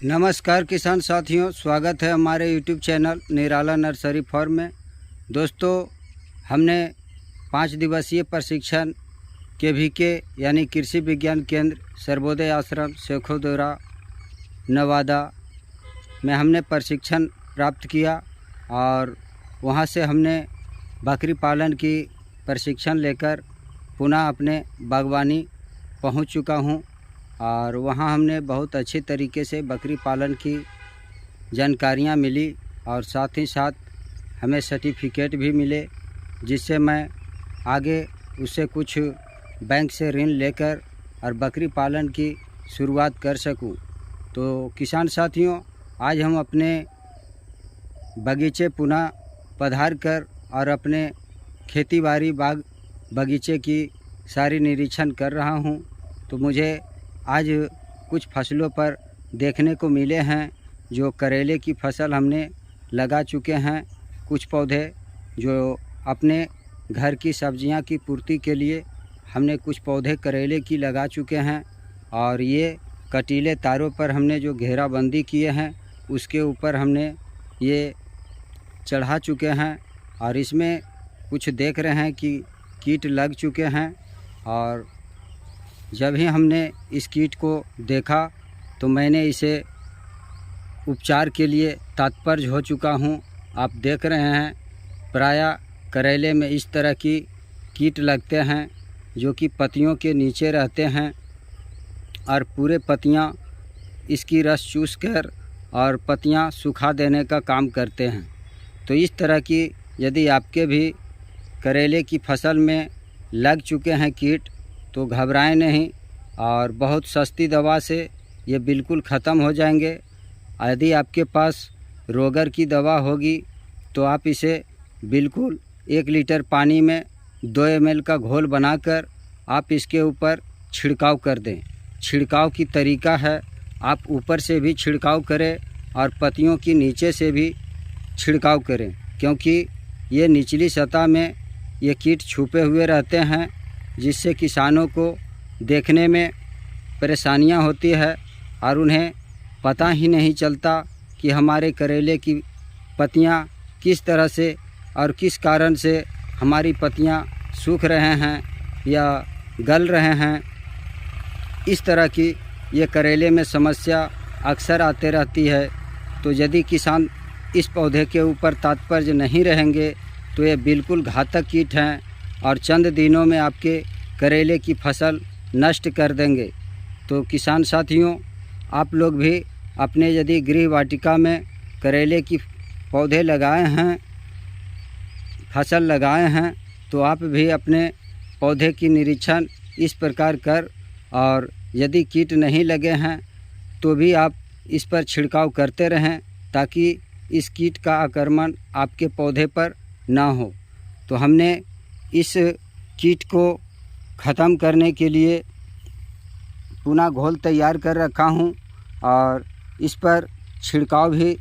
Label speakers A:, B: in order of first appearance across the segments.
A: नमस्कार किसान साथियों, स्वागत है हमारे YouTube चैनल निराला नर्सरी फार्म में। दोस्तों, हमने 5 दिवसीय प्रशिक्षण KVK यानी कृषि विज्ञान केंद्र सर्वोदय आश्रम शेखोपुरा नवादा में हमने प्रशिक्षण प्राप्त किया और वहां से हमने बकरी पालन की प्रशिक्षण लेकर पुनः अपने बागवानी पहुंच चुका हूं और वहाँ हमने बहुत अच्छी तरीके से बकरी पालन की जानकारियाँ मिली और साथ ही साथ हमें सर्टिफिकेट भी मिले, जिससे मैं आगे उससे कुछ बैंक से ऋण लेकर और बकरी पालन की शुरुआत कर सकूं। तो किसान साथियों, आज हम अपने बगीचे पुनः पधार कर और अपने खेती-बाड़ी बाग बगीचे की सारी निरीक्षण कर रहा हूं। तो मुझे आज कुछ फसलों पर देखने को मिले हैं। जो करेले की फसल हमने लगा चुके हैं, कुछ पौधे जो अपने घर की सब्जियां की पूर्ति के लिए हमने कुछ पौधे करेले की लगा चुके हैं और ये कटीले तारों पर हमने जो घेराबंदी किए हैं उसके ऊपर हमने ये चढ़ा चुके हैं और इसमें कुछ देख रहे हैं कि कीट लग चुके हैं। और जब ही हमने इस कीट को देखा तो मैंने इसे उपचार के लिए तत्पर हो चुका हूं। आप देख रहे हैं प्रायः करेले में इस तरह की कीट लगते हैं जो कि पत्तियों के नीचे रहते हैं और पूरे पत्तियां इसकी रस चूस कर और पत्तियां सुखा देने का काम करते हैं। तो इस तरह की यदि आपके भी करेले की फसल में लग चुके हैं कीट तो घबराएं नहीं और बहुत सस्ती दवा से ये बिल्कुल ख़त्म हो जाएंगे। यदि आपके पास रोगर की दवा होगी तो आप इसे बिल्कुल 1 लीटर पानी में 2 ml का घोल बनाकर आप इसके ऊपर छिड़काव कर दें। छिड़काव की तरीका है, आप ऊपर से भी छिड़काव करें और पत्तियों की नीचे से भी छिड़काव करें, क्योंकि ये निचली सतह में ये कीट छुपे हुए रहते हैं, जिससे किसानों को देखने में परेशानियां होती है और उन्हें पता ही नहीं चलता कि हमारे करेले की पत्तियां किस तरह से और किस कारण से हमारी पत्तियां सूख रहे हैं या गल रहे हैं। इस तरह की ये करेले में समस्या अक्सर आते रहती है। तो यदि किसान इस पौधे के ऊपर तात्पर्य नहीं रहेंगे तो ये बिल्कुल घातक कीट हैं और चंद दिनों में आपके करेले की फसल नष्ट कर देंगे। तो किसान साथियों, आप लोग भी अपने यदि गृह वाटिका में करेले की पौधे लगाए हैं, फसल लगाए हैं, तो आप भी अपने पौधे की निरीक्षण इस प्रकार कर और यदि कीट नहीं लगे हैं तो भी आप इस पर छिड़काव करते रहें ताकि इस कीट का आक्रमण आपके पौधे पर ना हो। तो हमने इस कीट को ख़त्म करने के लिए पुनः घोल तैयार कर रखा हूं और इस पर छिड़काव भी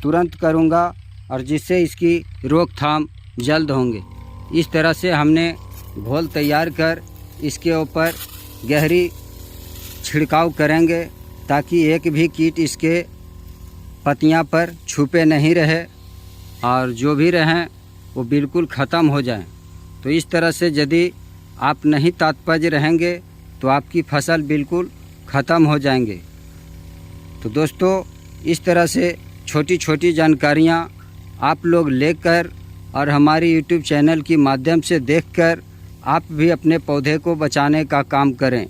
A: तुरंत करूंगा और जिससे इसकी रोकथाम जल्द होंगे। इस तरह से हमने घोल तैयार कर इसके ऊपर गहरी छिड़काव करेंगे ताकि एक भी कीट इसके पत्तियां पर छुपे नहीं रहे और जो भी रहें वो बिल्कुल ख़त्म हो जाएं। तो इस तरह से यदि आप नहीं तात्पर्य रहेंगे तो आपकी फसल बिल्कुल ख़त्म हो जाएंगे। तो दोस्तों, इस तरह से छोटी छोटी जानकारियाँ आप लोग लेकर और हमारी YouTube चैनल की माध्यम से देखकर आप भी अपने पौधे को बचाने का काम करें।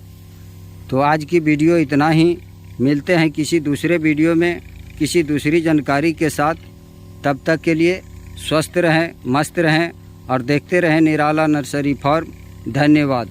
A: तो आज की वीडियो इतना ही। मिलते हैं किसी दूसरे वीडियो में किसी दूसरी जानकारी के साथ। तब तक के लिए स्वस्थ रहें, मस्त रहें और देखते रहें निराला नर्सरी फार्म। धन्यवाद।